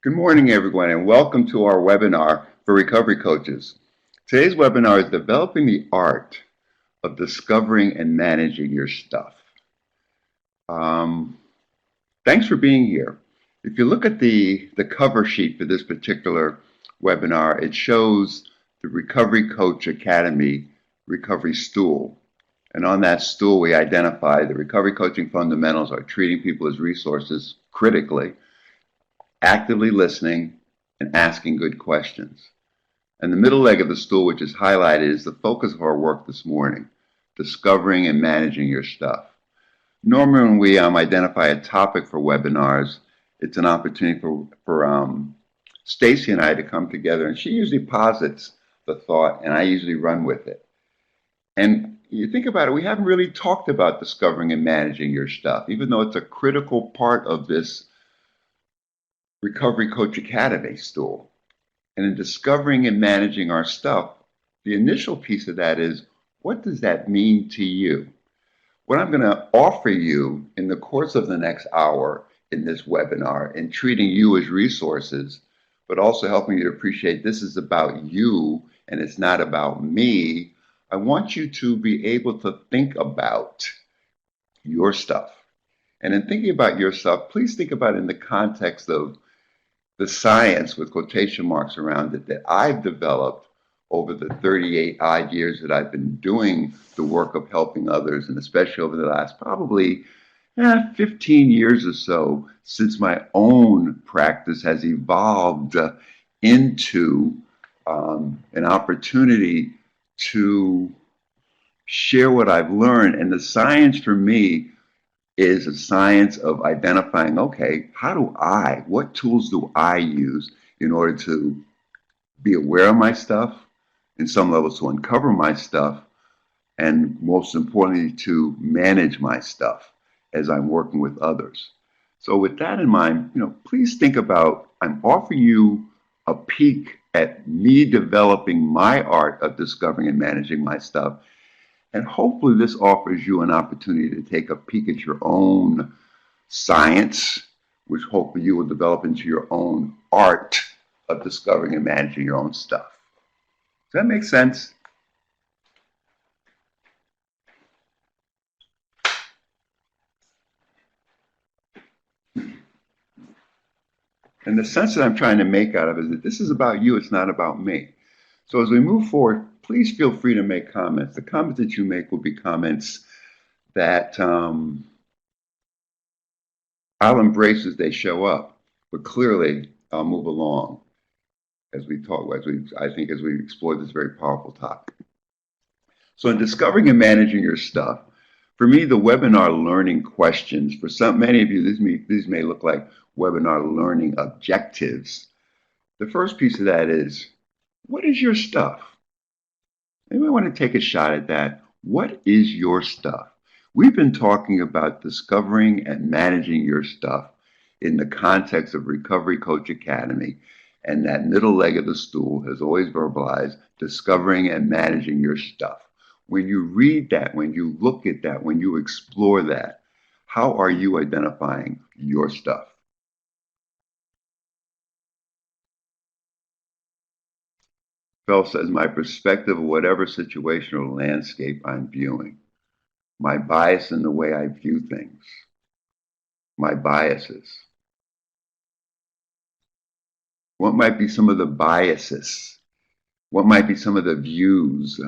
Good morning, everyone, and welcome to our webinar for recovery coaches. Today's webinar is Developing the Art of Discovering and Managing Your Stuff. Thanks for being here. If you look at the cover sheet for this particular webinar, it shows the Recovery Coach Academy Recovery Stool. And on that stool, we identify the recovery coaching fundamentals are treating people as resources critically, actively listening, and asking good questions. And the middle leg of the stool, which is highlighted, is the focus of our work this morning, discovering and managing your stuff. Normally when we identify a topic for webinars, it's an opportunity for Stacy and I to come together, and she usually posits the thought, and I usually run with it. And you think about it, we haven't really talked about discovering and managing your stuff, even though it's a critical part of this Recovery Coach Academy stool. And in discovering and managing our stuff, the initial piece of that is, what does that mean to you? What I'm going to offer you in the course of the next hour in this webinar, in treating you as resources, but also helping you to appreciate this is about you and it's not about me, I want you to be able to think about your stuff. And in thinking about your stuff, please think about it in the context of the science with quotation marks around it that I've developed over the 38 odd years that I've been doing the work of helping others, and especially over the last probably 15 years or so since my own practice has evolved into an opportunity to share what I've learned. And the science for me is a science of identifying, okay, what tools do I use in order to be aware of my stuff, in some levels to uncover my stuff, and most importantly, to manage my stuff as I'm working with others. So with that in mind, please think about, I'm offering you a peek at me developing my art of discovering and managing my stuff. And hopefully this offers you an opportunity to take a peek at your own science, which hopefully you will develop into your own art of discovering and managing your own stuff. Does that make sense? And the sense that I'm trying to make out of it is that this is about you, it's not about me. So as we move forward, please feel free to make comments. The comments that you make will be comments that I'll embrace as they show up, but clearly I'll move along as we talk, as we explore this very powerful topic. So in discovering and managing your stuff, for me, the webinar learning questions, for many of you, these may look like webinar learning objectives. The first piece of that is, what is your stuff? Anybody want to take a shot at that? What is your stuff? We've been talking about discovering and managing your stuff in the context of Recovery Coach Academy, and that middle leg of the stool has always verbalized discovering and managing your stuff. When you read that, when you look at that, when you explore that, how are you identifying your stuff? Phil says, my perspective of whatever situation or landscape I'm viewing, my bias in the way I view things, my biases. What might be some of the biases? What might be some of the views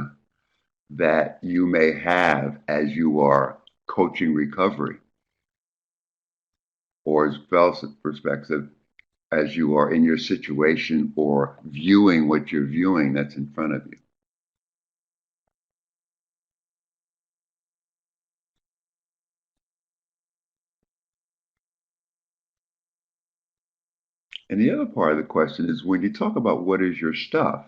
that you may have as you are coaching recovery? Or as Phil's perspective, as you are in your situation or viewing what you're viewing that's in front of you. And the other part of the question is, when you talk about what is your stuff,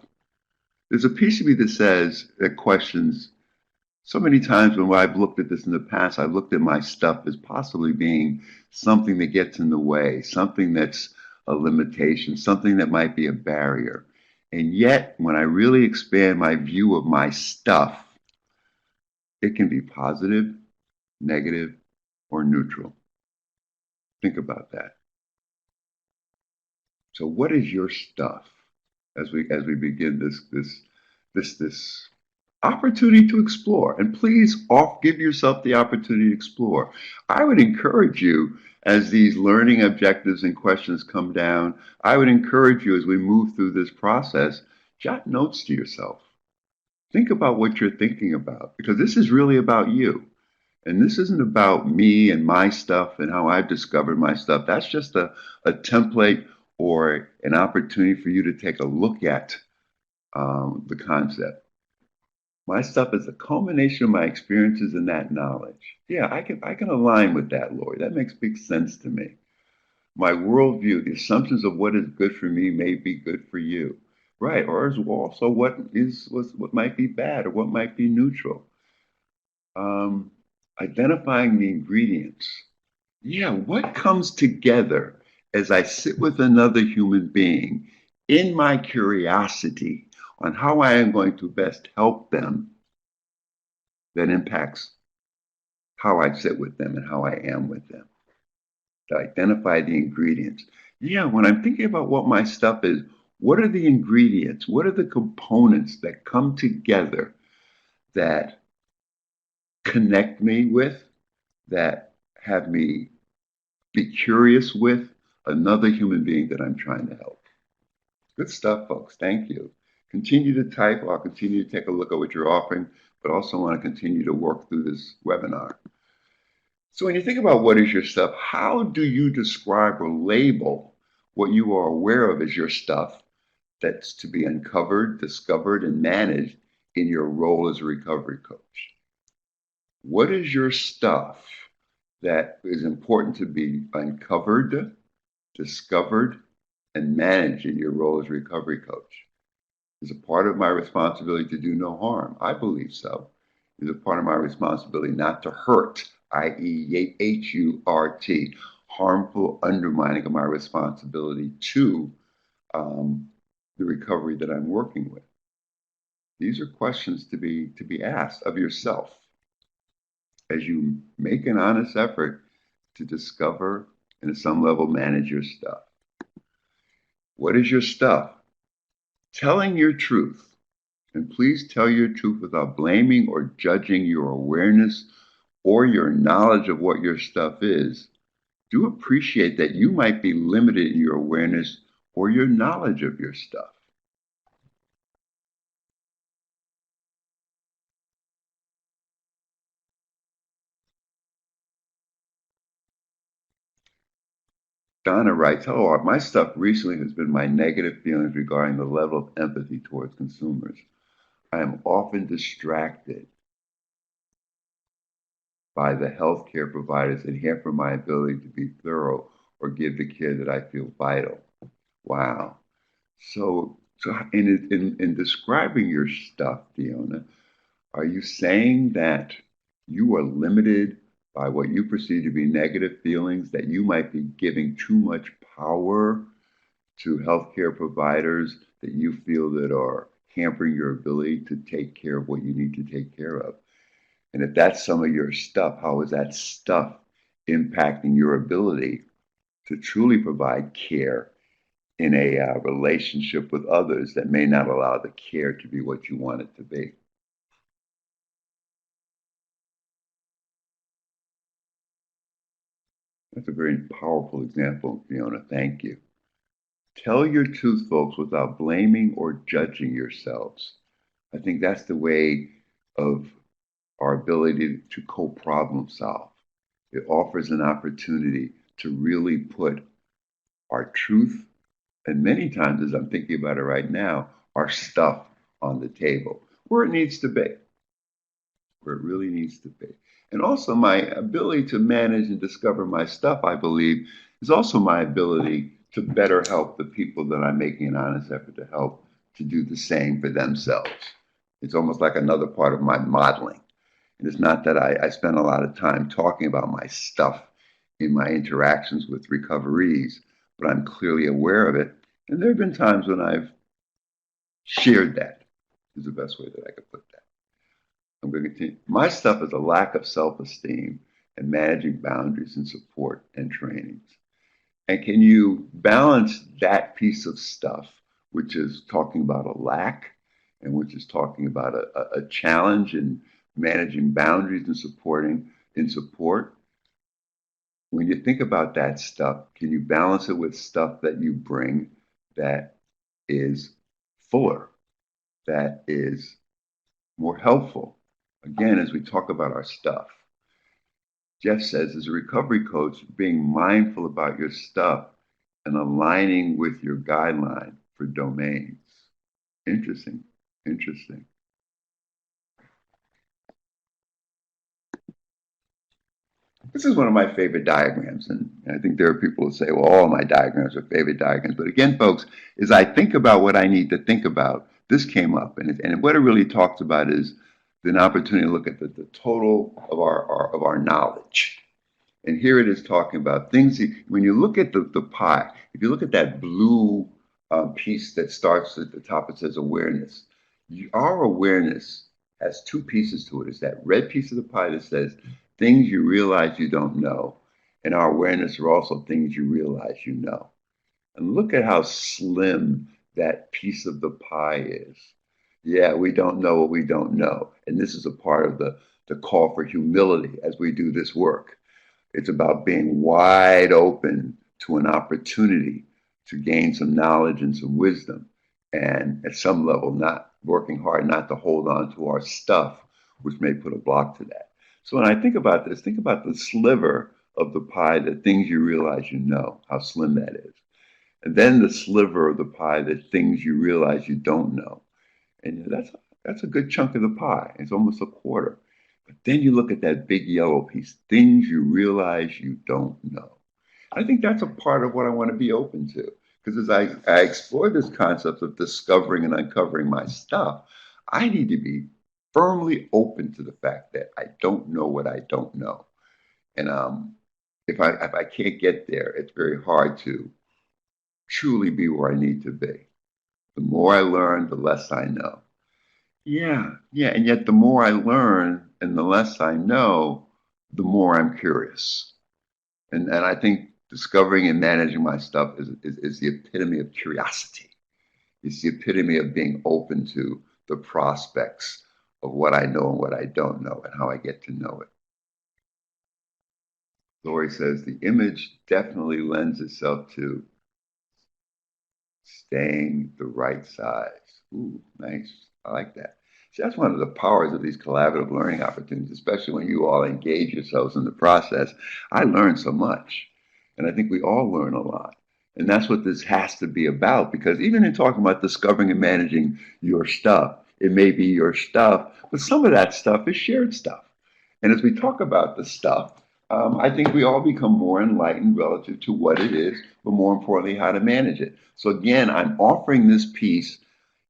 there's a piece of me that questions, so many times when I've looked at this in the past, I've looked at my stuff as possibly being something that gets in the way, something that's a limitation, something that might be a barrier. And yet, when I really expand my view of my stuff, it can be positive, negative, or neutral. Think about that. So what is your stuff as we begin this opportunity to explore? And please give yourself the opportunity to explore. I would encourage you as these learning objectives and questions come down, I would encourage you as we move through this process, jot notes to yourself. Think about what you're thinking about because this is really about you. And this isn't about me and my stuff and how I've discovered my stuff. That's just a template or an opportunity for you to take a look at the concept. My stuff is a culmination of my experiences and that knowledge. Yeah, I can align with that, Lori. That makes big sense to me. My worldview, the assumptions of what is good for me may be good for you. Right. Or is also what might be bad or what might be neutral. Um, Identifying the ingredients. Yeah, what comes together as I sit with another human being in my curiosity on how I am going to best help them that impacts how I sit with them and how I am with them. To identify the ingredients. Yeah, when I'm thinking about what my stuff is, what are the ingredients? What are the components that come together that connect me with, that have me be curious with another human being that I'm trying to help? Good stuff, folks. Thank you. Continue to type. I'll continue to take a look at what you're offering, but also want to continue to work through this webinar. So when you think about what is your stuff, how do you describe or label what you are aware of as your stuff that's to be uncovered, discovered, and managed in your role as a recovery coach? What is your stuff that is important to be uncovered, discovered, and managed in your role as a recovery coach? Is a part of my responsibility to do no harm? I believe so. Is a part of my responsibility not to hurt, i.e., HURT, harmful undermining of my responsibility to the recovery that I'm working with? These are questions to be asked of yourself as you make an honest effort to discover and at some level manage your stuff. What is your stuff? Telling your truth. And please tell your truth without blaming or judging your awareness or your knowledge of what your stuff is. Do appreciate that you might be limited in your awareness or your knowledge of your stuff. Donna writes, hello, Art. My stuff recently has been my negative feelings regarding the level of empathy towards consumers. I am often distracted by the healthcare providers and hamper my ability to be thorough or give the care that I feel vital. Wow. So in describing your stuff, Fiona, are you saying that you are limited by what you perceive to be negative feelings, that you might be giving too much power to healthcare providers that you feel that are hampering your ability to take care of what you need to take care of? And if that's some of your stuff, how is that stuff impacting your ability to truly provide care in a relationship with others that may not allow the care to be what you want it to be? That's a very powerful example, Fiona. Thank you. Tell your truth, folks, without blaming or judging yourselves. I think that's the way of our ability to co-problem solve. It offers an opportunity to really put our truth, and many times, as I'm thinking about it right now, our stuff on the table where it needs to be, where it really needs to be. And also, my ability to manage and discover my stuff, I believe, is also my ability to better help the people that I'm making an honest effort to help to do the same for themselves. It's almost like another part of my modeling. And it's not that I spend a lot of time talking about my stuff in my interactions with recoveries, but I'm clearly aware of it. And there have been times when I've shared that, is the best way that I could put that. I'm going to continue. My stuff is a lack of self-esteem and managing boundaries and support and trainings. And can you balance that piece of stuff, which is talking about a lack and which is talking about a challenge in managing boundaries and supporting in support? When you think about that stuff, can you balance it with stuff that you bring that is fuller, that is more helpful? Again, as we talk about our stuff, Jeff says, as a recovery coach, being mindful about your stuff and aligning with your guideline for domains. Interesting. Interesting. This is one of my favorite diagrams, and I think there are people who say, well, all my diagrams are favorite diagrams. But again, folks, as I think about what I need to think about, this came up, and what it really talks about is an opportunity to look at the total of our knowledge. And here it is talking about things. When you look at the pie, if you look at that blue piece that starts at the top, it says awareness. Our awareness has two pieces to it. It's that red piece of the pie that says things you realize you don't know. And our awareness are also things you realize you know. And look at how slim that piece of the pie is. Yeah, we don't know what we don't know. And this is a part of the call for humility as we do this work. It's about being wide open to an opportunity to gain some knowledge and some wisdom. And at some level, not working hard not to hold on to our stuff, which may put a block to that. So when I think about this, think about the sliver of the pie, the things you realize you know, how slim that is. And then the sliver of the pie, the things you realize you don't know. And that's a good chunk of the pie. It's almost a quarter. But then you look at that big yellow piece, things you realize you don't know. I think that's a part of what I want to be open to. Because as I explore this concept of discovering and uncovering my stuff, I need to be firmly open to the fact that I don't know what I don't know. And if I can't get there, it's very hard to truly be where I need to be. The more I learn, the less I know. Yeah. And yet, the more I learn and the less I know, the more I'm curious. And I think discovering and managing my stuff is the epitome of curiosity. It's the epitome of being open to the prospects of what I know and what I don't know and how I get to know it. Lori says the image definitely lends itself to staying the right size. Ooh, nice. I like that. See, that's one of the powers of these collaborative learning opportunities, especially when you all engage yourselves in the process. I learned so much, and I think we all learn a lot. And that's what this has to be about, because even in talking about discovering and managing your stuff, it may be your stuff, but some of that stuff is shared stuff. And as we talk about the stuff, I think we all become more enlightened relative to what it is, but more importantly, how to manage it. So again, I'm offering this piece,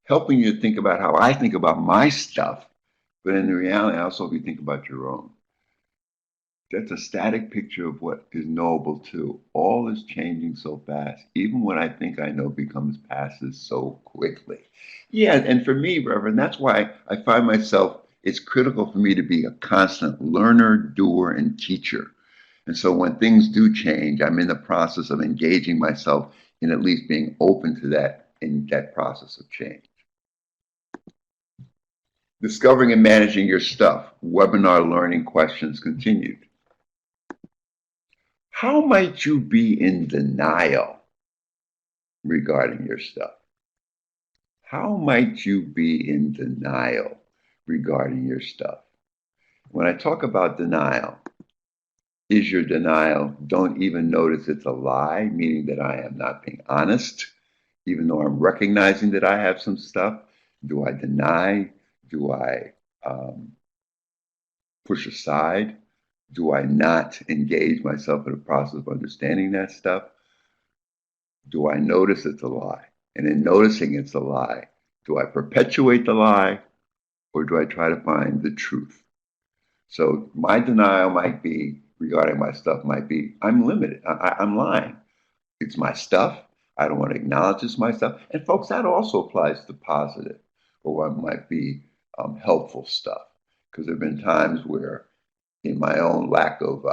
helping you to think about how I think about my stuff, but in reality, also if you think about your own. That's a static picture of what is knowable too. All is changing so fast. Even what I think I know passes so quickly. Yeah, and for me, Reverend, that's why I find myself, it's critical for me to be a constant learner, doer, and teacher. And so when things do change, I'm in the process of engaging myself in at least being open to that in that process of change. Discovering and managing your stuff. Webinar learning questions continued. How might you be in denial regarding your stuff? How might you be in denial regarding your stuff? When I talk about denial, is your denial don't even notice it's a lie, meaning that I am not being honest, even though I'm recognizing that I have some stuff? Do I deny? Do I push aside? Do I not engage myself in the process of understanding that stuff? Do I notice it's a lie? And in noticing it's a lie, do I perpetuate the lie or do I try to find the truth? So my denial might be regarding my stuff might be I'm limited. I'm lying. It's my stuff. I don't want to acknowledge it's my stuff. And folks, that also applies to positive or what might be helpful stuff. Because there have been times where in my own lack of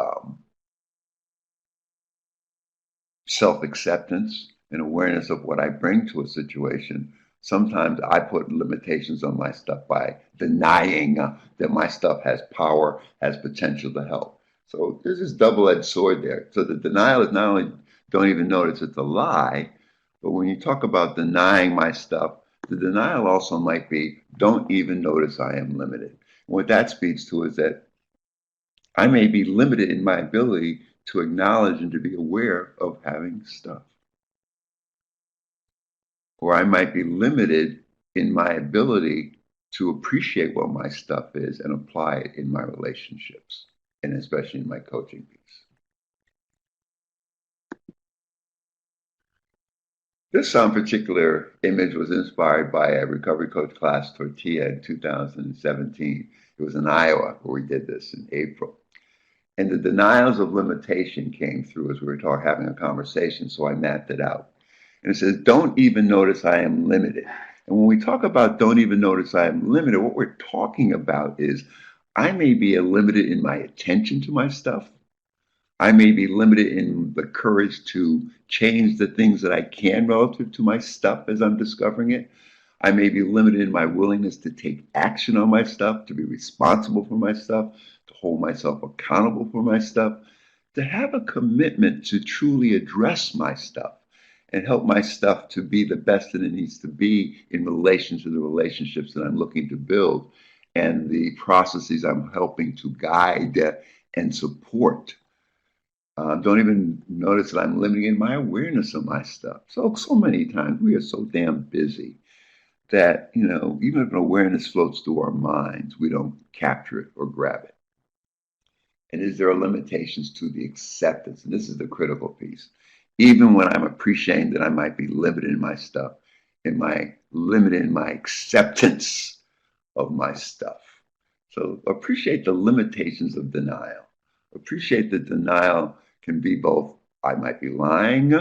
self-acceptance and awareness of what I bring to a situation. Sometimes I put limitations on my stuff by denying that my stuff has power, has potential to help. So there's this double-edged sword there. So the denial is not only don't even notice it's a lie, but when you talk about denying my stuff, the denial also might be don't even notice I am limited. And what that speaks to is that I may be limited in my ability to acknowledge and to be aware of having stuff. Or I might be limited in my ability to appreciate what my stuff is and apply it in my relationships, and especially in my coaching piece. This particular image was inspired by a recovery coach class, Tortilla, in 2017. It was in Iowa where we did this in April. And the denials of limitation came through as we were having a conversation, so I mapped it out. And it says, don't even notice I am limited. And when we talk about don't even notice I am limited, what we're talking about is I may be limited in my attention to my stuff. I may be limited in the courage to change the things that I can relative to my stuff as I'm discovering it. I may be limited in my willingness to take action on my stuff, to be responsible for my stuff, to hold myself accountable for my stuff, to have a commitment to truly address my stuff and help my stuff to be the best that it needs to be in relation to the relationships that I'm looking to build and the processes I'm helping to guide and support. Don't even notice that I'm limiting in my awareness of my stuff. So many times we are so damn busy that, even if an awareness floats through our minds, we don't capture it or grab it. And is there limitations to the acceptance? And this is the critical piece. Even when I'm appreciating that I might be limited in my stuff, am I limited in my acceptance of my stuff? So appreciate the limitations of denial. Appreciate that denial can be both, I might be lying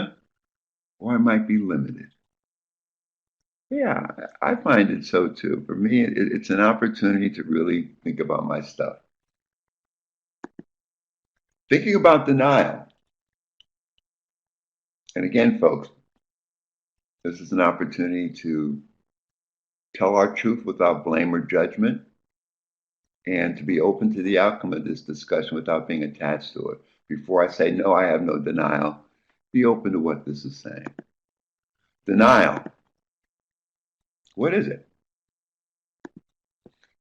or I might be limited. Yeah, I find it so too. For me, it's an opportunity to really think about my stuff. Thinking about denial. And again, folks, this is an opportunity to tell our truth without blame or judgment and to be open to the outcome of this discussion without being attached to it. Before I say, no, I have no denial, be open to what this is saying. Denial. What is it?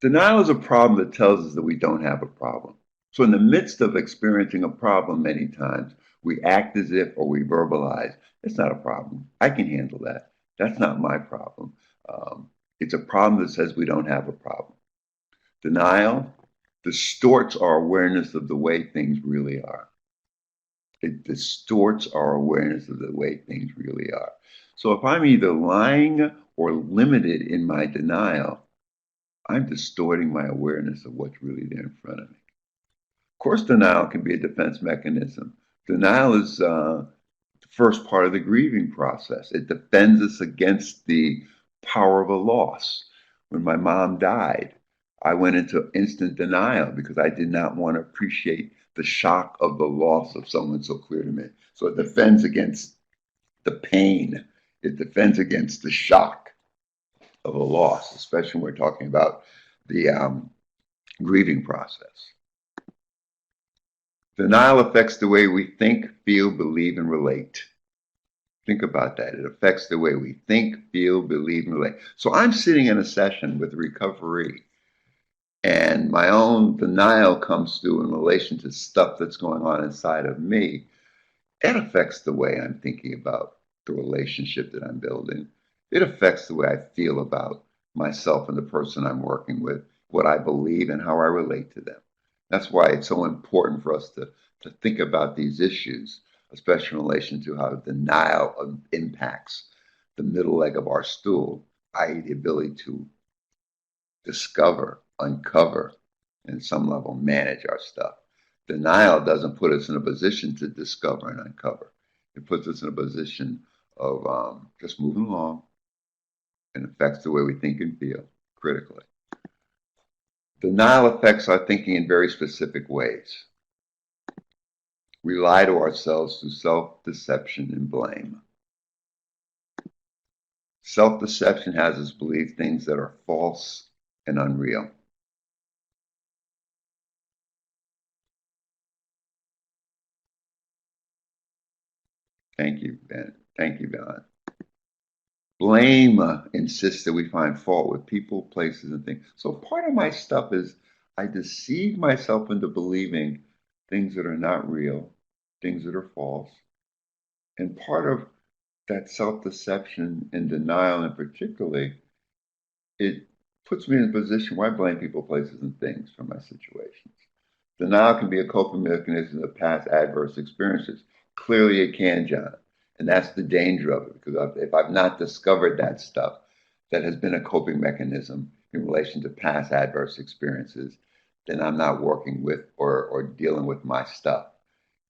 Denial is a problem that tells us that we don't have a problem. So in the midst of experiencing a problem many times, we act as if or we verbalize, it's not a problem. I can handle that. That's not my problem. It's a problem that says we don't have a problem. Denial distorts our awareness of the way things really are. It distorts our awareness of the way things really are. So if I'm either lying or limited in my denial, I'm distorting my awareness of what's really there in front of me. Of course, denial can be a defense mechanism. Denial is the first part of the grieving process. It defends us against the power of a loss. When my mom died, I went into instant denial because I did not want to appreciate the shock of the loss of someone so clear to me. So it defends against the pain. It defends against the shock of a loss, especially when we're talking about the grieving process. Denial affects the way we think, feel, believe, and relate. Think about that. It affects the way we think, feel, believe, and relate. So I'm sitting in a session with recovery, and my own denial comes through in relation to stuff that's going on inside of me. It affects the way I'm thinking about the relationship that I'm building. It affects the way I feel about myself and the person I'm working with, what I believe, and how I relate to them. That's why it's so important for us to think about these issues, especially in relation to how denial impacts the middle leg of our stool, i.e., the ability to discover, uncover, and some level manage our stuff. Denial doesn't put us in a position to discover and uncover. It puts us in a position of just moving along and affects the way we think and feel critically. Denial affects our thinking in very specific ways. We lie to ourselves through self-deception and blame. Self-deception has us believe things that are false and unreal. Thank you, Ben. Thank you, Ben. Blame insists that we find fault with people, places, and things. So part of my stuff is I deceive myself into believing things that are not real, things that are false. And part of that self-deception and denial, and particularly, it puts me in a position where I blame people, places, and things for my situations. Denial can be a coping mechanism of past adverse experiences. Clearly, it can, John. And that's the danger of it, because if I've not discovered that stuff that has been a coping mechanism in relation to past adverse experiences, then I'm not working with or dealing with my stuff.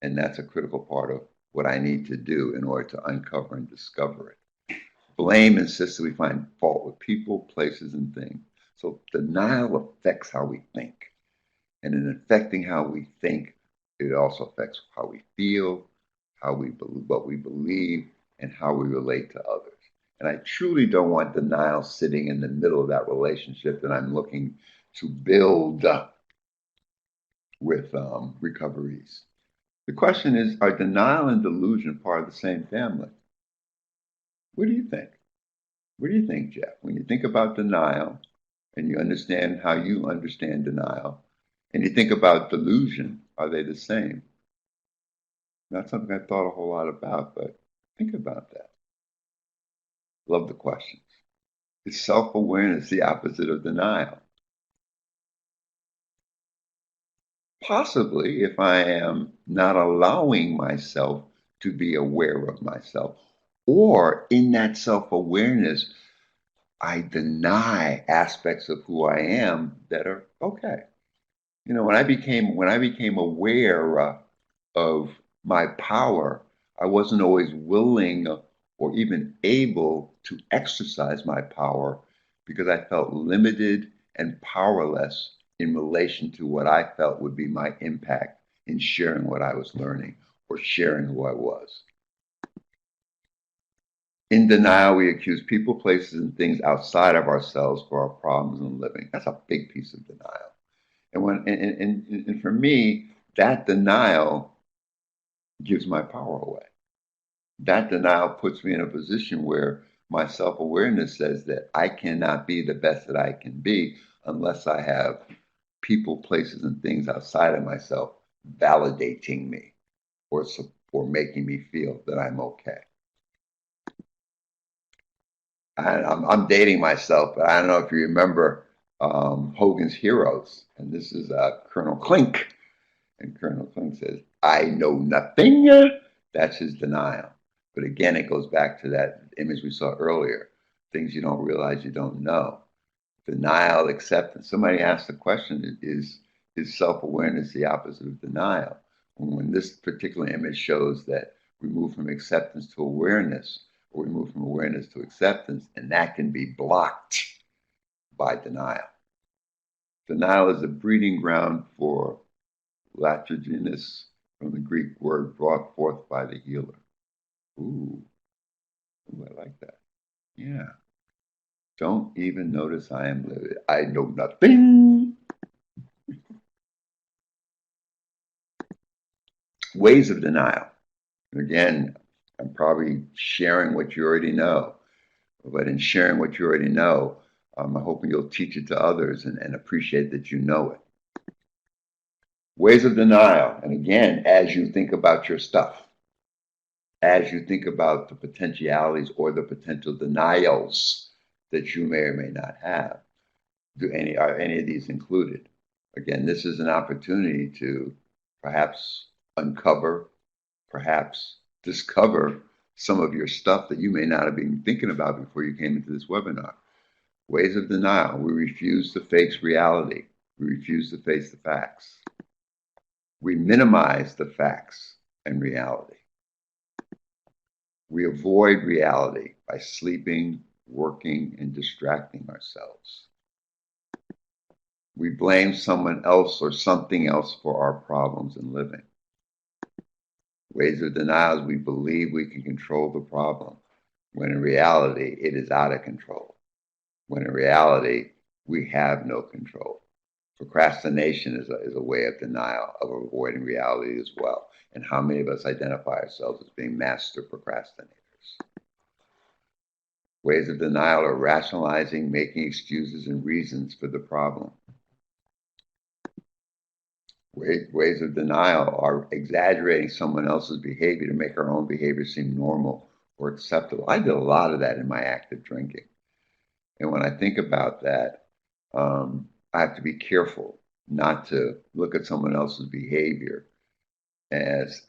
And that's a critical part of what I need to do in order to uncover and discover it. Blame insists that we find fault with people, places, and things. So denial affects how we think. And in affecting how we think, it also affects how we feel, how we believe, what we believe, and how we relate to others. And I truly don't want denial sitting in the middle of that relationship that I'm looking to build with recoveries. The question is, are denial and delusion part of the same family? What do you think? What do you think, Jeff? When you think about denial and you understand how you understand denial, and you think about delusion, are they the same? Not something I've thought a whole lot about, but think about that. Love the questions. Is self-awareness the opposite of denial? Possibly, if I am not allowing myself to be aware of myself, or in that self-awareness, I deny aspects of who I am that are okay. You know, when I became aware of my power, I wasn't always willing or even able to exercise my power because I felt limited and powerless in relation to what I felt would be my impact in sharing what I was learning or sharing who I was. In denial, we accuse people, places, and things outside of ourselves for our problems in living. That's a big piece of denial. And for me, that denial gives my power away. That denial puts me in a position where my self awareness says that I cannot be the best that I can be unless I have people, places, and things outside of myself validating me or, or making me feel that I'm okay. I'm dating myself, but I don't know if you remember Hogan's Heroes, and this is Colonel Klink. And Colonel Klink says, I know nothing. That's his denial. But again, it goes back to that image we saw earlier, things you don't realize you don't know. Denial, acceptance. Somebody asked the question, is self-awareness the opposite of denial? And when this particular image shows that we move from acceptance to awareness, or we move from awareness to acceptance, and that can be blocked by denial. Denial is a breeding ground for latrinogenous, from the Greek word brought forth by the healer. Ooh, ooh, I like that. Yeah. Don't even notice I am living. I know nothing. Ways of denial. Again, I'm probably sharing what you already know, but in sharing what you already know, I'm hoping you'll teach it to others and appreciate that you know it. Ways of denial. And again, as you think about your stuff, as you think about the potentialities or the potential denials that you may or may not have, are any of these included? Again, this is an opportunity to perhaps uncover, perhaps discover some of your stuff that you may not have been thinking about before you came into this webinar. Ways of denial. We refuse to face reality. We refuse to face the facts. We minimize the facts and reality. We avoid reality by sleeping, working, and distracting ourselves. We blame someone else or something else for our problems in living. Ways of denial is we believe we can control the problem, when in reality, it is out of control. When in reality, we have no control. Procrastination is a way of denial, of avoiding reality as well. And how many of us identify ourselves as being master procrastinators? Ways of denial are rationalizing, making excuses and reasons for the problem. Ways of denial are exaggerating someone else's behavior to make our own behavior seem normal or acceptable. I did a lot of that in my active drinking. And when I think about that, I have to be careful not to look at someone else's behavior as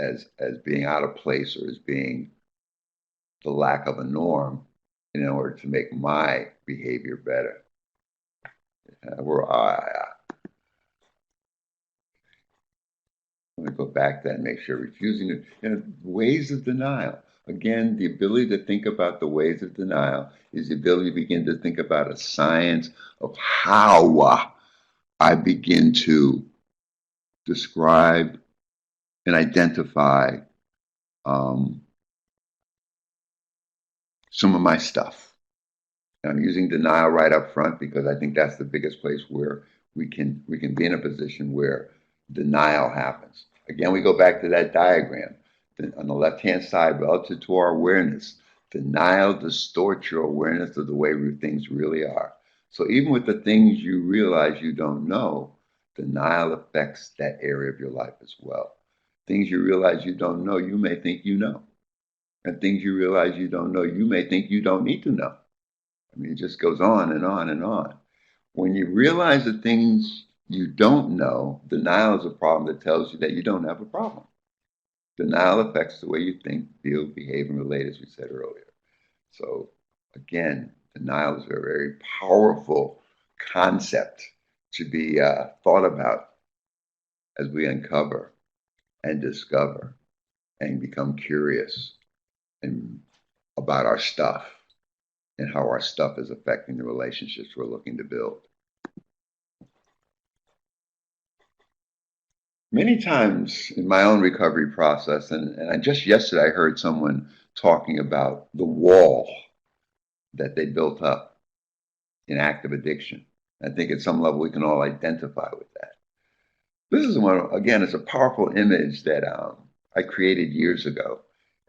being out of place or as being the lack of a norm in order to make my behavior better. Let me go back to that and make sure refusing to, ways of denial. Again, the ability to think about the ways of denial is the ability to begin to think about a science of how I begin to describe and identify some of my stuff. And I'm using denial right up front because I think that's the biggest place where we can be in a position where denial happens. Again, we go back to that diagram. On the left-hand side, relative to our awareness, denial distorts your awareness of the way things really are. So even with the things you realize you don't know, denial affects that area of your life as well. Things you realize you don't know, you may think you know. And things you realize you don't know, you may think you don't need to know. I mean, it just goes on and on and on. When you realize the things you don't know, denial is a problem that tells you that you don't have a problem. Denial affects the way you think, feel, behave, and relate, as we said earlier. So again, denial is a very powerful concept to be thought about as we uncover and discover and become curious and about our stuff and how our stuff is affecting the relationships we're looking to build. Many times in my own recovery process, and I just yesterday I heard someone talking about the wall that they built up in active addiction. I think at some level we can all identify with that. This is one, again, it's a powerful image that I created years ago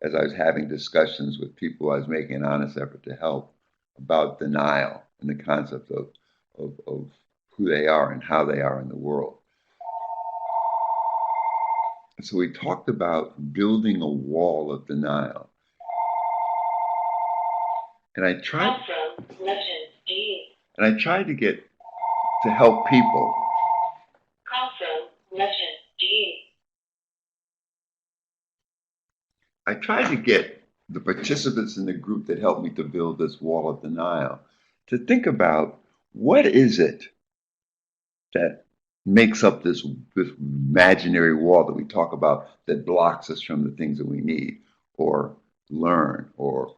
as I was having discussions with people I was making an honest effort to help about denial and the concept of who they are and how they are in the world. And so we talked about building a wall of denial. And I tried to get to help people. I tried to get the participants in the group that helped me to build this wall of denial to think about what is it that makes up this imaginary wall that we talk about that blocks us from the things that we need or learn or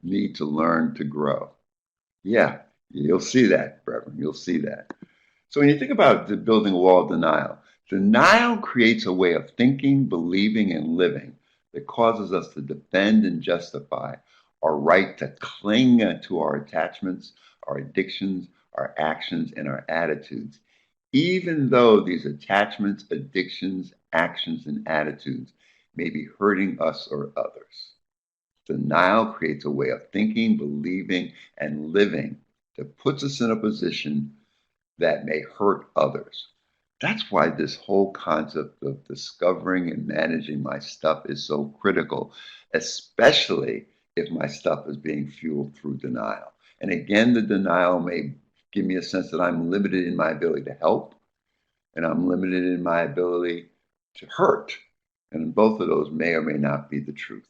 need to learn to grow. Yeah, you'll see that, Reverend. You'll see that. So when you think about the building a wall of denial, denial creates a way of thinking, believing, and living that causes us to defend and justify our right to cling to our attachments, our addictions, our actions, and our attitudes, even though these attachments, addictions, actions, and attitudes may be hurting us or others. Denial creates a way of thinking, believing, and living that puts us in a position that may hurt others. That's why this whole concept of discovering and managing my stuff is so critical, especially if my stuff is being fueled through denial. And again, the denial may give me a sense that I'm limited in my ability to help, and I'm limited in my ability to hurt. And both of those may or may not be the truth.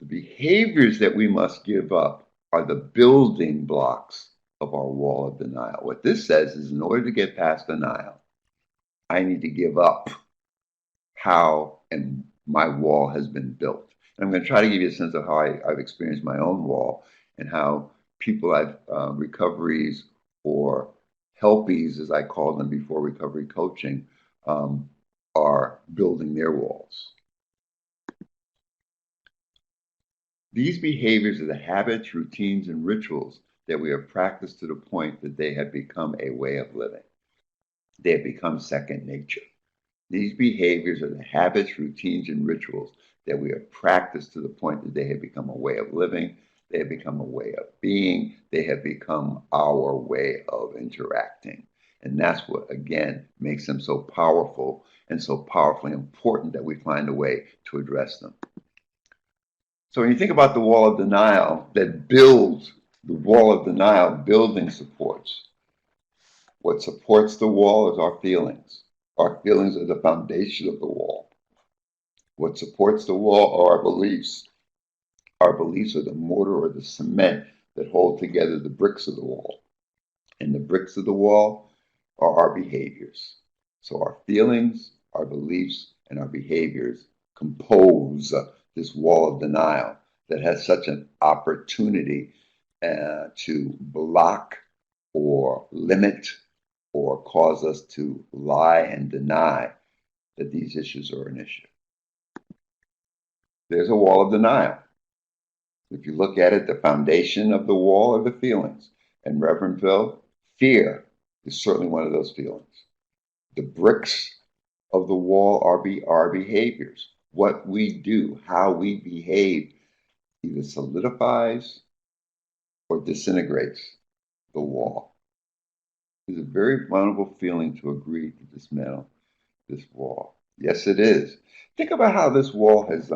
The behaviors that we must give up are the building blocks of our wall of denial. What this says is in order to get past denial, I need to give up how and my wall has been built. And I'm going to try to give you a sense of how I've experienced my own wall and how people I've recoveries or helpies, as I call them before recovery coaching, are building their walls. These behaviors are the habits, routines, and rituals that we have practiced to the point that they have become a way of living. They have become second nature. These behaviors are the habits, routines, and rituals that we have practiced to the point that they have become a way of living, they have become a way of being, they have become our way of interacting. And that's what, again, makes them so powerful and so powerfully important that we find a way to address them. So when you think about the wall of denial that builds, the wall of denial building supports. What supports the wall is our feelings. Our feelings are the foundation of the wall. What supports the wall are our beliefs. Our beliefs are the mortar or the cement that hold together the bricks of the wall. And the bricks of the wall are our behaviors. So our feelings, our beliefs, and our behaviors compose this wall of denial that has such an opportunity to block or limit or cause us to lie and deny that these issues are an issue. There's a wall of denial. If you look at it, the foundation of the wall are the feelings. And Reverend Phil, fear is certainly one of those feelings. The bricks of the wall are our behaviors. What we do, how we behave, either solidifies or disintegrates the wall. It's a very vulnerable feeling to agree to dismantle this wall. Yes, it is. Think about how this wall has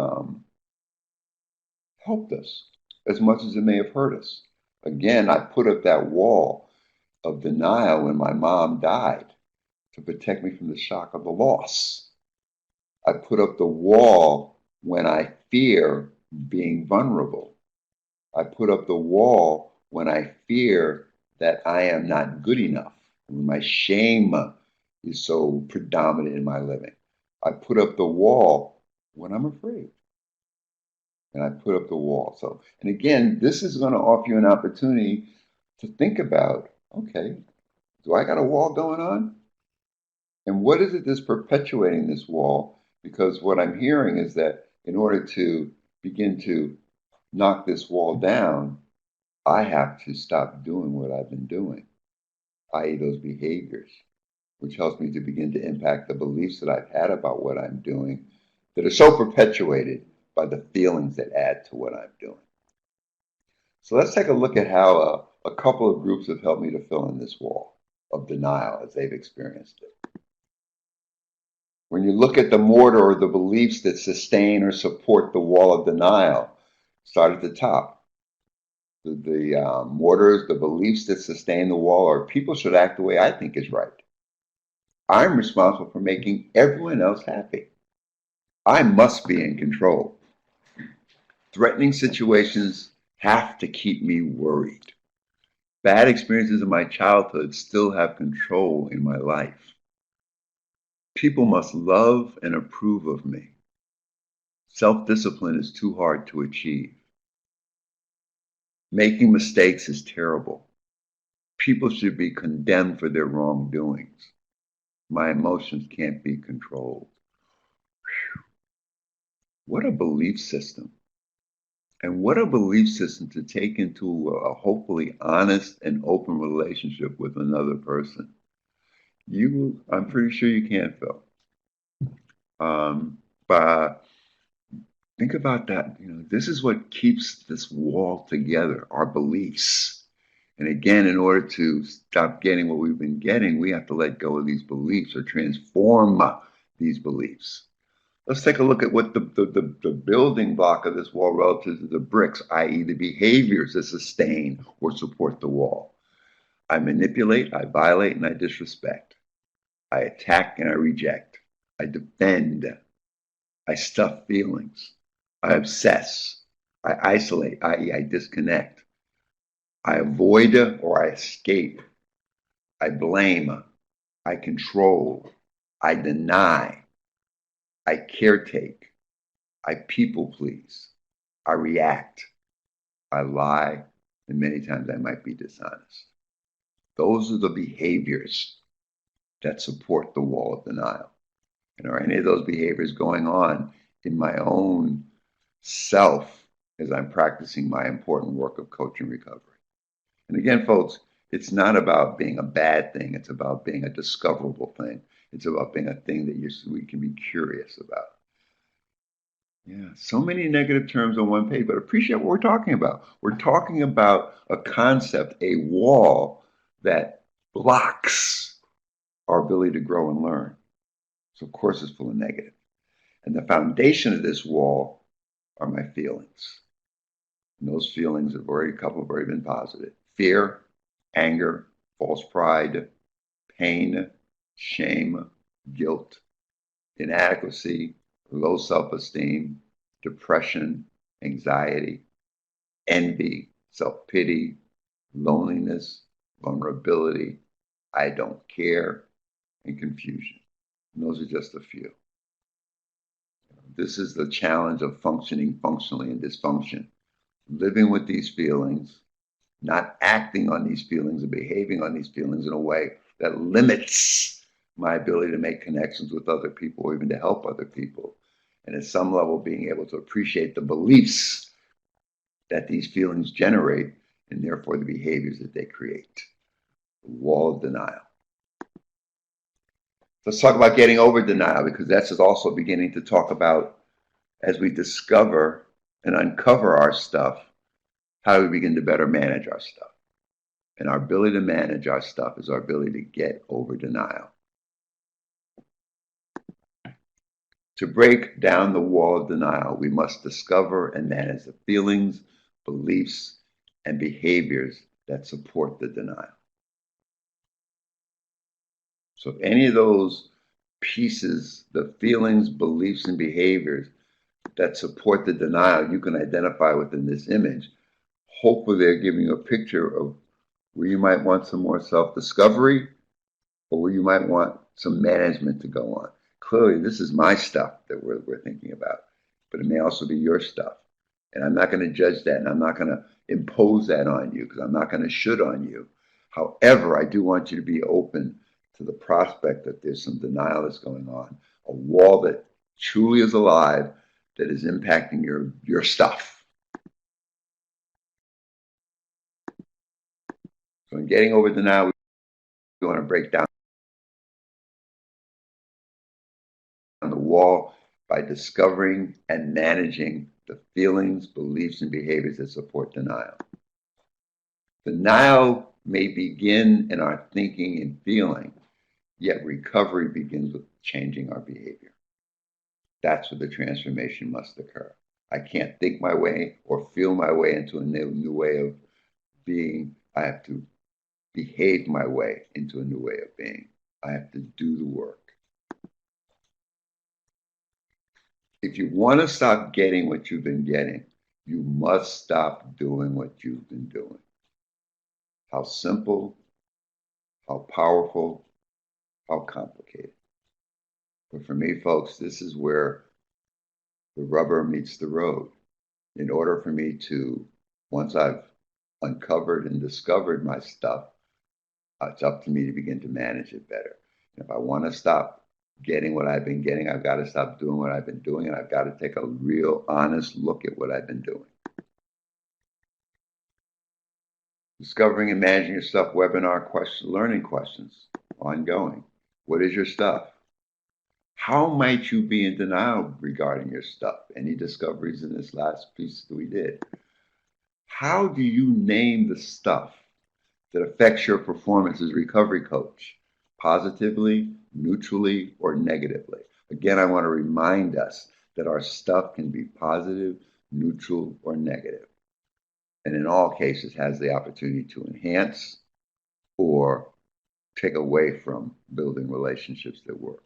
helped us as much as it may have hurt us. Again, I put up that wall of denial when my mom died to protect me from the shock of the loss. I put up the wall when I fear being vulnerable. I put up the wall when I fear that I am not good enough, when my shame is so predominant in my living. I put up the wall when I'm afraid. And I put up the wall. So, and again, this is going to offer you an opportunity to think about, okay, do I got a wall going on? And what is it that's perpetuating this wall? Because what I'm hearing is that in order to begin to knock this wall down, I have to stop doing what I've been doing, i.e., those behaviors, which helps me to begin to impact the beliefs that I've had about what I'm doing that are so perpetuated by the feelings that add to what I'm doing. So let's take a look at how a couple of groups have helped me to fill in this wall of denial as they've experienced it. When you look at the mortar or the beliefs that sustain or support the wall of denial, start at the top. The mortars, the beliefs that sustain the wall are people should act the way I think is right. I'm responsible for making everyone else happy. I must be in control. Threatening situations have to keep me worried. Bad experiences in my childhood still have control in my life. People must love and approve of me. Self-discipline is too hard to achieve. Making mistakes is terrible. People should be condemned for their wrongdoings. My emotions can't be controlled. Whew. What a belief system. And what a belief system to take into a hopefully honest and open relationship with another person. I'm pretty sure you can, Phil. But think about that. This is what keeps this wall together, our beliefs. And again, in order to stop getting what we've been getting, we have to let go of these beliefs or transform these beliefs. Let's take a look at what the building block of this wall relative to the bricks, i.e. the behaviors that sustain or support the wall. I manipulate, I violate, and I disrespect. I attack and I reject. I defend. I stuff feelings. I obsess. I isolate, i.e. I disconnect. I avoid or I escape. I blame. I control. I deny. I caretake. I people please. I react. I lie. And many times I might be dishonest. Those are the behaviors that support the wall of denial. And are any of those behaviors going on in my own self as I'm practicing my important work of coaching recovery? And again, folks, it's not about being a bad thing. It's about being a discoverable thing. It's about being a thing that we can be curious about. Yeah, so many negative terms on one page, but appreciate what we're talking about. We're talking about a concept, a wall that blocks our ability to grow and learn. So, of course, it's full of negative. And the foundation of this wall are my feelings. And those feelings have already, a couple have already been posited. Fear, anger, false pride, pain, shame, guilt, inadequacy, low self-esteem, depression, anxiety, envy, self-pity, loneliness, vulnerability, I don't care, and confusion. And those are just a few. This is the challenge of functioning functionally in dysfunction. Living with these feelings, not acting on these feelings and behaving on these feelings in a way that limits my ability to make connections with other people or even to help other people. And at some level, being able to appreciate the beliefs that these feelings generate and therefore the behaviors that they create. The wall of denial. Let's talk about getting over denial, because that's also beginning to talk about, as we discover and uncover our stuff, how do we begin to better manage our stuff? And our ability to manage our stuff is our ability to get over denial. To break down the wall of denial, we must discover and manage the feelings, beliefs, and behaviors that support the denial. So if any of those pieces, the feelings, beliefs, and behaviors that support the denial, you can identify within this image, hopefully they're giving you a picture of where you might want some more self-discovery or where you might want some management to go on. Clearly, this is my stuff that we're thinking about, but it may also be your stuff. And I'm not going to judge that, and I'm not going to impose that on you, because I'm not going to should on you. However, I do want you to be open to the prospect that there's some denial that's going on, a wall that truly is alive, that is impacting your stuff. So in getting over denial, we want to break down the wall by discovering and managing the feelings, beliefs, and behaviors that support denial. Denial may begin in our thinking and feeling, yet recovery begins with changing our behavior. That's where the transformation must occur. I can't think my way or feel my way into a new way of being. I have to behave my way into a new way of being. I have to do the work. If you want to stop getting what you've been getting, you must stop doing what you've been doing. How simple, how powerful, how complicated. But for me, folks, this is where the rubber meets the road. In order for me to, once I've uncovered and discovered my stuff, it's up to me to begin to manage it better. And if I want to stop getting what I've been getting, I've got to stop doing what I've been doing, and I've got to take a real honest look at what I've been doing. Discovering and managing your stuff webinar learning questions, ongoing. What is your stuff? How might you be in denial regarding your stuff? Any discoveries in this last piece that we did? How do you name the stuff that affects your performance as a recovery coach? Positively, neutrally, or negatively? Again, I want to remind us that our stuff can be positive, neutral, or negative. And in all cases has the opportunity to enhance or take away from building relationships that work.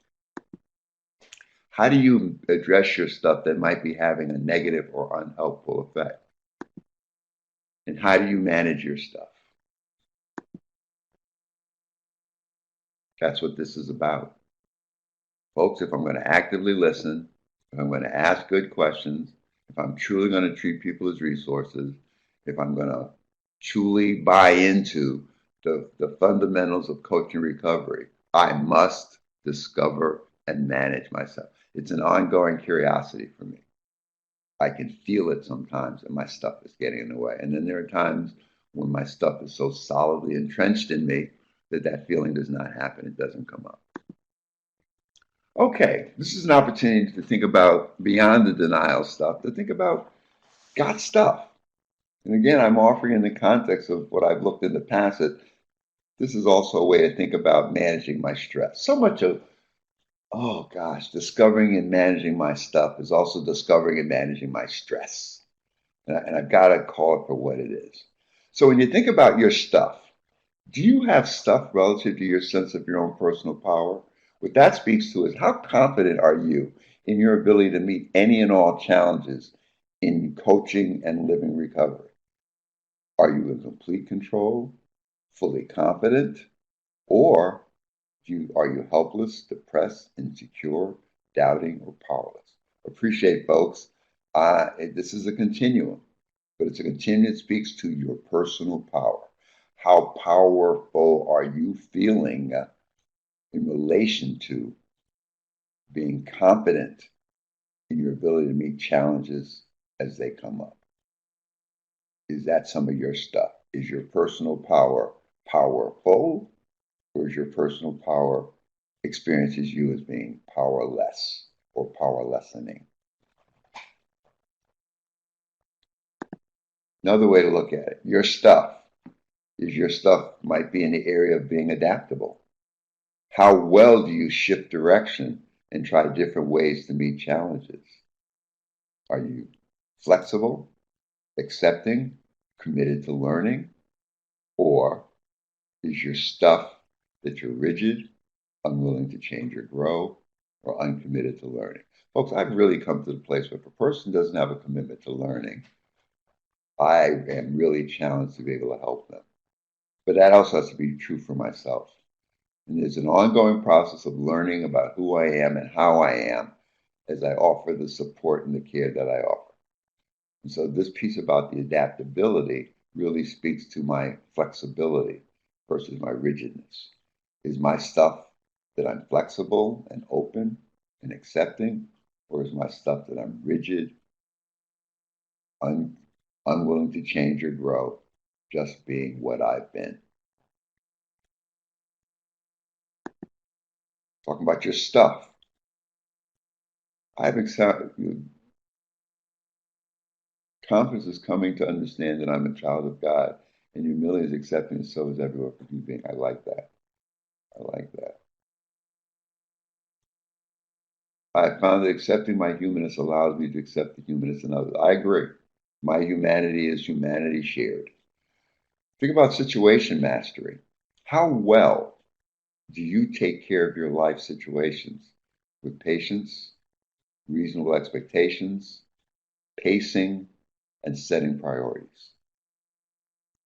How do you address your stuff that might be having a negative or unhelpful effect? And how do you manage your stuff? That's what this is about. Folks, if I'm going to actively listen, if I'm going to ask good questions, if I'm truly going to treat people as resources, if I'm going to truly buy into the fundamentals of coaching recovery, I must discover and manage myself. It's an ongoing curiosity for me. I can feel it sometimes and my stuff is getting in the way. And then there are times when my stuff is so solidly entrenched in me that that feeling does not happen. It doesn't come up. Okay, this is an opportunity to think about beyond the denial stuff, to think about God's stuff. And again, I'm offering in the context of what I've looked in the past that this is also a way to think about managing my stress. So much of, oh gosh, discovering and managing my stuff is also discovering and managing my stress. And I've got to call it for what it is. So when you think about your stuff, do you have stuff relative to your sense of your own personal power? What that speaks to is how confident are you in your ability to meet any and all challenges in coaching and living recovery? Are you in complete control, fully confident, or are you helpless, depressed, insecure, doubting, or powerless? Appreciate, folks. This is a continuum, but it's a continuum that speaks to your personal power. How powerful are you feeling in relation to being confident in your ability to meet challenges as they come up? Is that some of your stuff? Is your personal power powerful, or is your personal power experiences you as being powerless or powerlessening? Another way to look at it, your stuff might be in the area of being adaptable. How well do you shift direction and try different ways to meet challenges? Are you flexible, accepting, committed to learning? Or is your stuff that you're rigid, unwilling to change or grow, or uncommitted to learning? Folks, I've really come to the place where if a person doesn't have a commitment to learning, I am really challenged to be able to help them. But that also has to be true for myself. And there's an ongoing process of learning about who I am and how I am as I offer the support and the care that I offer. And so this piece about the adaptability really speaks to my flexibility versus my rigidness. Is my stuff that I'm flexible and open and accepting, or is my stuff that I'm rigid, unwilling to change or grow, just being what I've been? Talking about your stuff. I've accepted confidence is coming to understand that I'm a child of God, and humility is accepting that so is everywhere for you being. I like that. I like that. I found that accepting my humanness allows me to accept the humanness in others. I agree. My humanity is humanity shared. Think about situation mastery. How well do you take care of your life situations with patience, reasonable expectations, pacing, and setting priorities?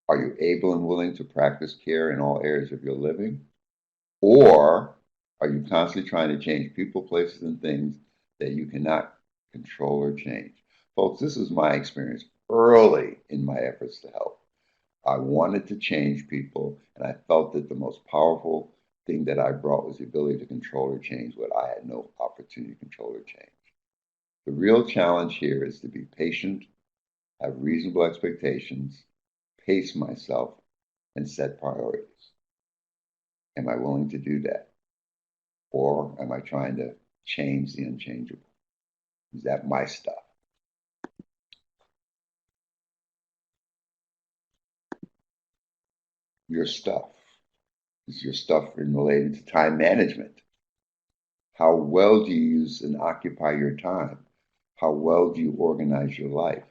Are you able and willing to practice care in all areas of your living? Or are you constantly trying to change people, places, and things that you cannot control or change? Folks, this is my experience early in my efforts to help. I wanted to change people, and I felt that the most powerful thing that I brought was the ability to control or change what I had no opportunity to control or change. The real challenge here is to be patient, have reasonable expectations, pace myself, and set priorities. Am I willing to do that? Or am I trying to change the unchangeable? Is that my stuff? Your stuff. Is your stuff related to time management? How well do you use and occupy your time? How well do you organize your life?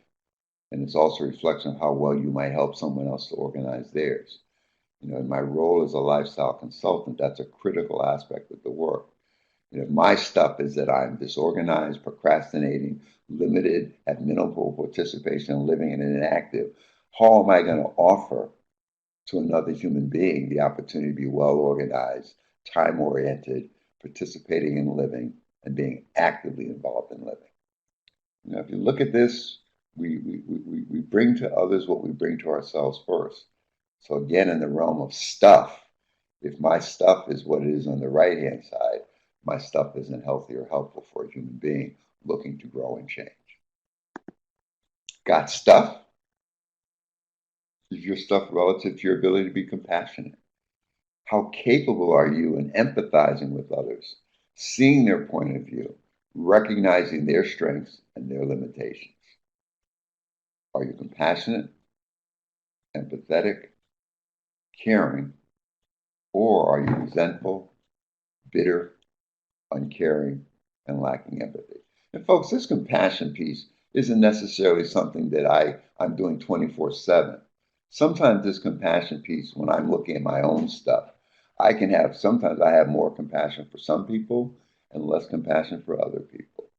And it's also a reflection of how well you might help someone else to organize theirs. In my role as a lifestyle consultant, that's a critical aspect of the work. My stuff is that I'm disorganized, procrastinating, limited, have minimal participation, living and inactive. How am I going to offer to another human being the opportunity to be well organized, time oriented, participating in living, and being actively involved in living? If you look at this, we bring to others what we bring to ourselves first. So again, in the realm of stuff, if my stuff is what it is on the right-hand side, my stuff isn't healthy or helpful for a human being looking to grow and change. Got stuff? Is your stuff relative to your ability to be compassionate? How capable are you in empathizing with others, seeing their point of view, recognizing their strengths and their limitations? Are you compassionate, empathetic, caring, or are you resentful, bitter, uncaring, and lacking empathy? And folks, this compassion piece isn't necessarily something that I'm doing 24/7. Sometimes this compassion piece, when I'm looking at my own stuff, sometimes I have more compassion for some people and less compassion for other people.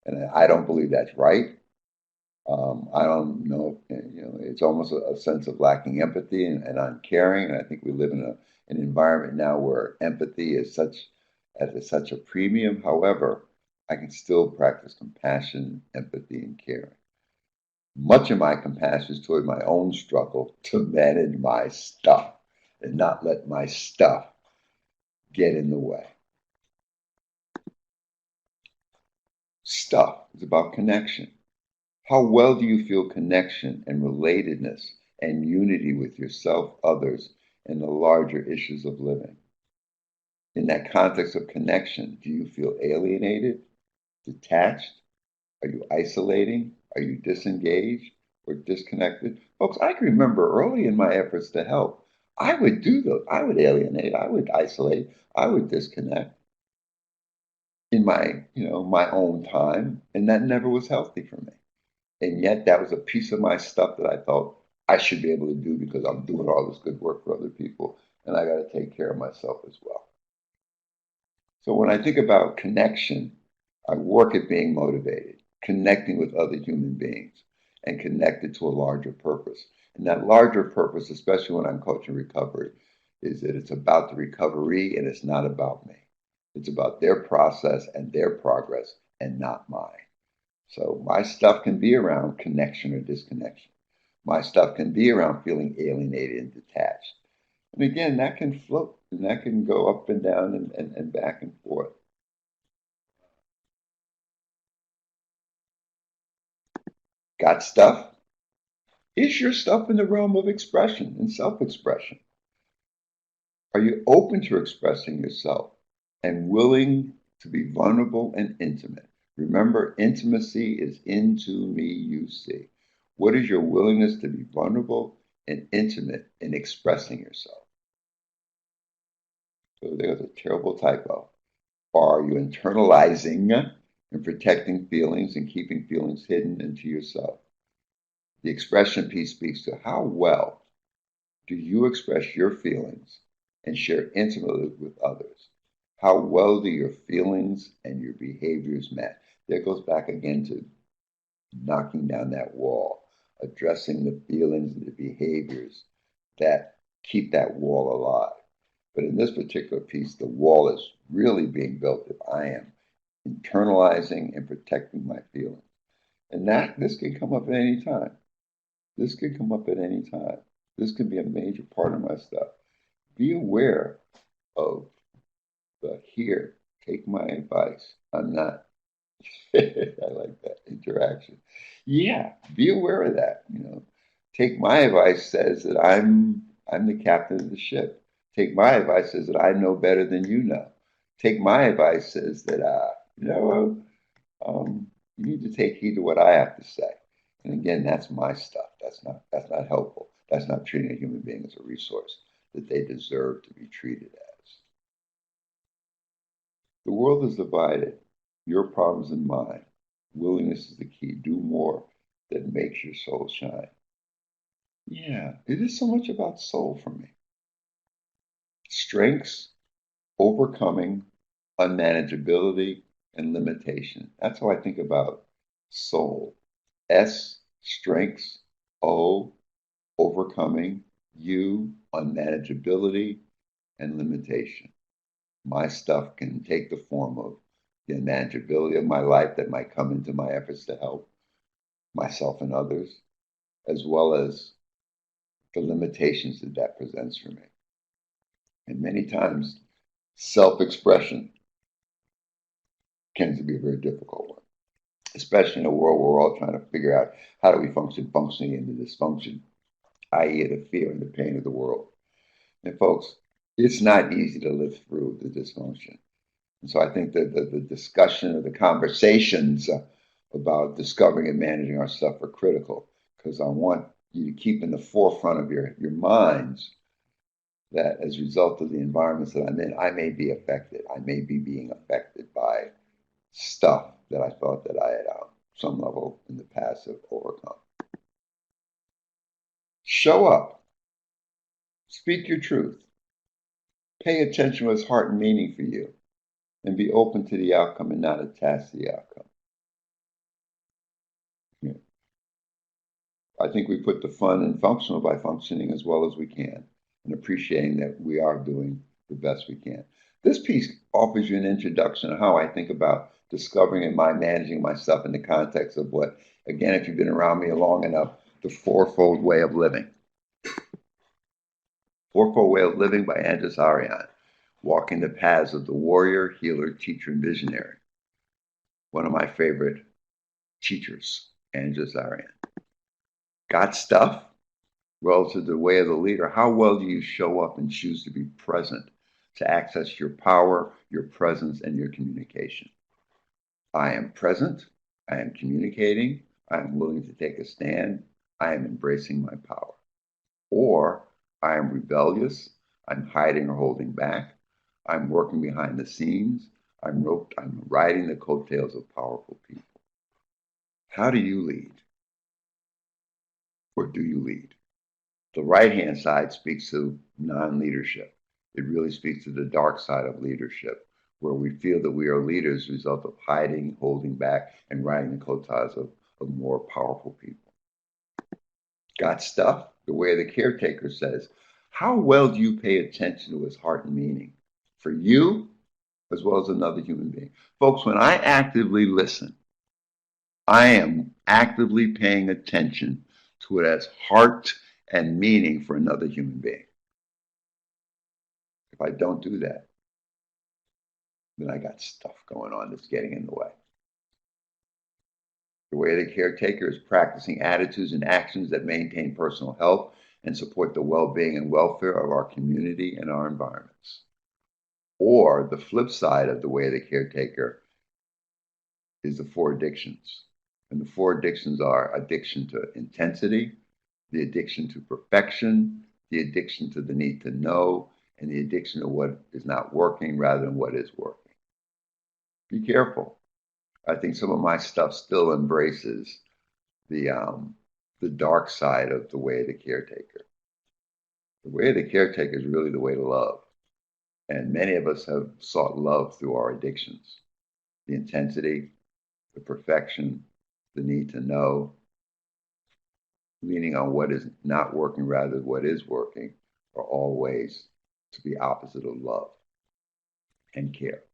And I don't believe that's right. I don't know, it's almost a sense of lacking empathy and uncaring. And I think we live in an environment now where empathy is such a premium. However, I can still practice compassion, empathy, and caring. Much of my compassion is toward my own struggle to manage my stuff and not let my stuff get in the way. Stuff is about connection. How well do you feel connection and relatedness and unity with yourself, others, and the larger issues of living? In that context of connection, do you feel alienated, detached? Are you isolating? Are you disengaged or disconnected? Folks, I can remember early in my efforts to help, I would do those. I would alienate, I would isolate, I would disconnect in my own time, and that never was healthy for me. And yet that was a piece of my stuff that I thought I should be able to do because I'm doing all this good work for other people, and I got to take care of myself as well. So when I think about connection, I work at being motivated, connecting with other human beings, and connected to a larger purpose. And that larger purpose, especially when I'm coaching recovery, is that it's about the recovery and it's not about me. It's about their process and their progress and not mine. So my stuff can be around connection or disconnection. My stuff can be around feeling alienated and detached. And again, that can float and that can go up and down and back and forth. Got stuff? Is your stuff in the realm of expression and self-expression? Are you open to expressing yourself and willing to be vulnerable and intimate? Remember, intimacy is into me, you see. What is your willingness to be vulnerable and intimate in expressing yourself? So there's a terrible typo. Or are you internalizing and protecting feelings and keeping feelings hidden into yourself? The expression piece speaks to how well do you express your feelings and share intimately with others? How well do your feelings and your behaviors match? There goes back again to knocking down that wall, addressing the feelings and the behaviors that keep that wall alive. But in this particular piece, the wall is really being built if I am internalizing and protecting my feelings. And this can come up at any time. This could come up at any time. This could be a major part of my stuff. Be aware of the here, take my advice. I'm not. I like that interaction. Yeah, be aware of that. Take my advice says that I'm the captain of the ship. Take my advice says that I know better than you know. Take my advice says that you need to take heed to what I have to say. And again, that's my stuff. That's not helpful. That's not treating a human being as a resource that they deserve to be treated as. The world is divided. Your problems and mine. Willingness is the key. Do more that makes your soul shine. Yeah, it is so much about soul for me. Strengths, overcoming, unmanageability, and limitation. That's how I think about soul. S, strengths. O, overcoming. U, unmanageability, and limitation. My stuff can take the form of the unmanageability of my life that might come into my efforts to help myself and others, as well as the limitations that presents for me. And many times, self expression tends to be a very difficult one, especially in a world where we're all trying to figure out how do we functioning into dysfunction, i.e., the fear and the pain of the world. And folks, it's not easy to live through the dysfunction. And so I think that the discussion or the conversations about discovering and managing our stuff are critical because I want you to keep in the forefront of your minds that as a result of the environments that I'm in, I may be affected. I may be being affected by stuff that I thought that I had some level in the past have overcome. Show up. Speak your truth. Pay attention to what's heart and meaning for you. And be open to the outcome and not attach the outcome. Yeah. I think we put the fun and functional by functioning as well as we can and appreciating that we are doing the best we can. This piece offers you an introduction of how I think about discovering and managing my stuff in the context of what, again, if you've been around me long enough, the fourfold way of living. Fourfold Way of Living by Andres Arian. Walking the paths of the warrior, healer, teacher, and visionary. One of my favorite teachers, Andres Arian. Got stuff? Relative to the way of the leader, how well do you show up and choose to be present to access your power, your presence, and your communication? I am present. I am communicating. I am willing to take a stand. I am embracing my power. Or I am rebellious. I'm hiding or holding back. I'm working behind the scenes. I'm riding the coattails of powerful people. How do you lead? Or do you lead? The right-hand side speaks to non-leadership. It really speaks to the dark side of leadership, where we feel that we are leaders as a result of hiding, holding back, and riding the coattails of more powerful people. Got stuff? The way the caretaker says, how well do you pay attention to his heart and meaning for you as well as another human being? Folks, when I actively listen, I am actively paying attention to it as heart and meaning for another human being. If I don't do that, then I got stuff going on that's getting in the way. The way of the caretaker is practicing attitudes and actions that maintain personal health and support the well-being and welfare of our community and our environments. Or the flip side of the way of the caretaker is the four addictions. And the four addictions are addiction to intensity, the addiction to perfection, the addiction to the need to know, and the addiction to what is not working rather than what is working. Be careful. I think some of my stuff still embraces the dark side of the way of the caretaker. The way of the caretaker is really the way to love. And many of us have sought love through our addictions. The intensity, the perfection, the need to know, leaning on what is not working rather than what is working, are all ways to be opposite of love and care.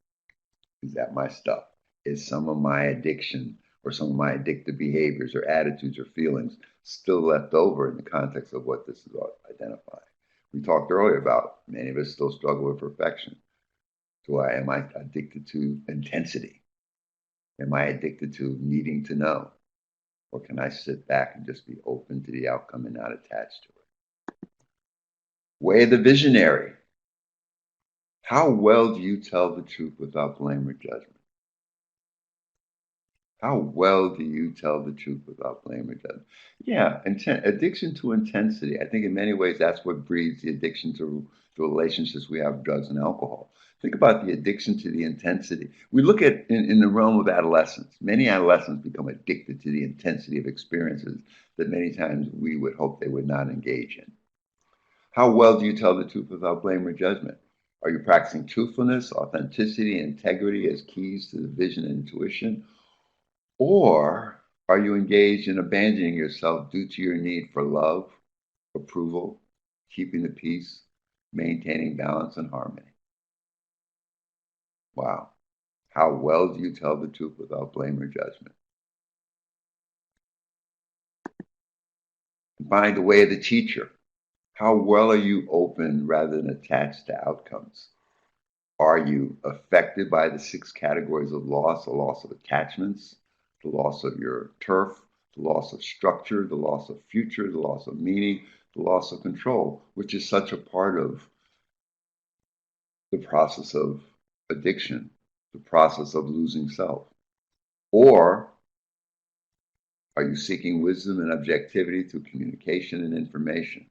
Is that my stuff? Is some of my addiction or some of my addictive behaviors or attitudes or feelings still left over in the context of what this is identifying? We talked earlier about many of us still struggle with perfection. Am I addicted to intensity? Am I addicted to needing to know? Or can I sit back and just be open to the outcome and not attached to it? Way of the visionary. How well do you tell the truth without blame or judgment? How well do you tell the truth without blame or judgment? Yeah, addiction to intensity. I think in many ways that's what breeds the addiction to the relationships we have with drugs and alcohol. Think about the addiction to the intensity. We look at in the realm of adolescence. Many adolescents become addicted to the intensity of experiences that many times we would hope they would not engage in. How well do you tell the truth without blame or judgment? Are you practicing truthfulness, authenticity, and integrity as keys to the vision and intuition? Or are you engaged in abandoning yourself due to your need for love, approval, keeping the peace, maintaining balance and harmony? Wow. How well do you tell the truth without blame or judgment? And finally, the way of the teacher. How well are you open rather than attached to outcomes? Are you affected by the 6 categories of loss? The loss of attachments, the loss of your turf, the loss of structure, the loss of future, the loss of meaning, the loss of control, which is such a part of the process of addiction, the process of losing self? Or are you seeking wisdom and objectivity through communication and information,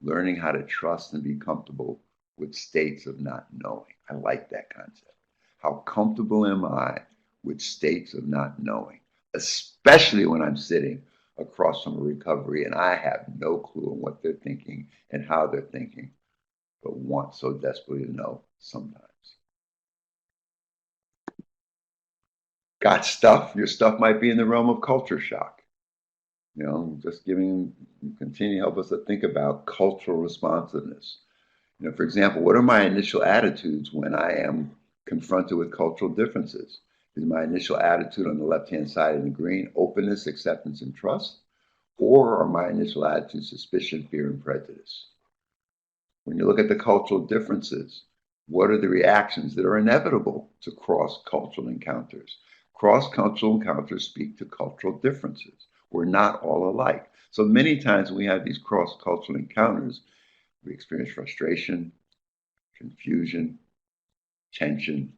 learning how to trust and be comfortable with states of not knowing? I like that concept. How comfortable am I with states of not knowing, especially when I'm sitting across from a recovery and I have no clue on what they're thinking and how they're thinking, but want so desperately to know sometimes. Got stuff? Your stuff might be in the realm of culture shock. Just continue to help us to think about cultural responsiveness. For example, what are my initial attitudes when I am confronted with cultural differences? Is my initial attitude on the left-hand side in the green openness, acceptance, and trust? Or are my initial attitudes suspicion, fear, and prejudice? When you look at the cultural differences, what are the reactions that are inevitable to cross-cultural encounters? Cross-cultural encounters speak to cultural differences. We're not all alike. So many times when we have these cross-cultural encounters, we experience frustration, confusion, tension,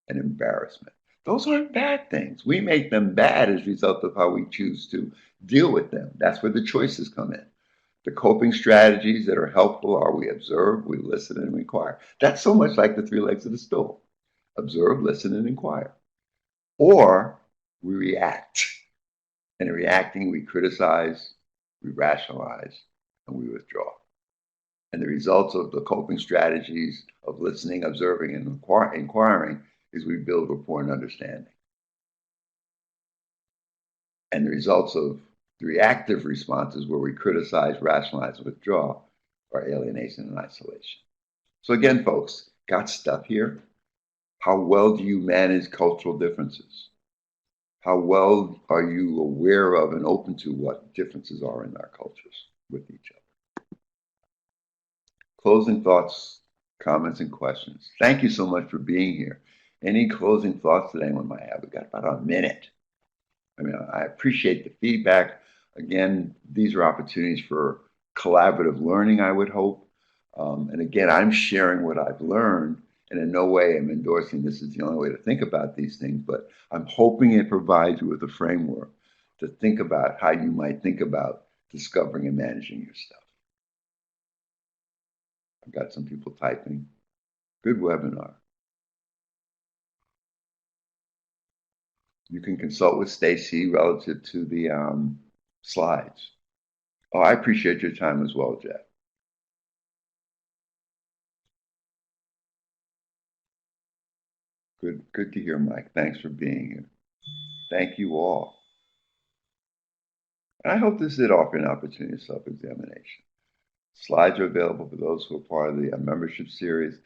and embarrassment. Those aren't bad things. We make them bad as a result of how we choose to deal with them. That's where the choices come in. The coping strategies that are helpful are we observe, we listen, and we inquire. That's so much like the 3 legs of the stool: observe, listen, and inquire. Or we react. And in reacting, we criticize, we rationalize, and we withdraw. And the results of the coping strategies of listening, observing, and inquiring is we build rapport and understanding. And the results of the reactive responses, where we criticize, rationalize, and withdraw, are alienation and isolation. So again, folks, got stuff here. How well do you manage cultural differences? How well are you aware of and open to what differences are in our cultures with each other? Closing thoughts, comments, and questions. Thank you so much for being here. Any closing thoughts that anyone might have? We got about a minute. I appreciate the feedback. Again, these are opportunities for collaborative learning, I would hope. And again, I'm sharing what I've learned, and in no way am endorsing this is the only way to think about these things, but I'm hoping it provides you with a framework to think about how you might think about discovering and managing your stuff. I've got some people typing. Good webinar. You can consult with Stacy relative to the slides. Oh, I appreciate your time as well, Jeff. Good to hear, Mike. Thanks for being here. Thank you all. And I hope this did offer an opportunity of self-examination. Slides are available for those who are part of the membership series.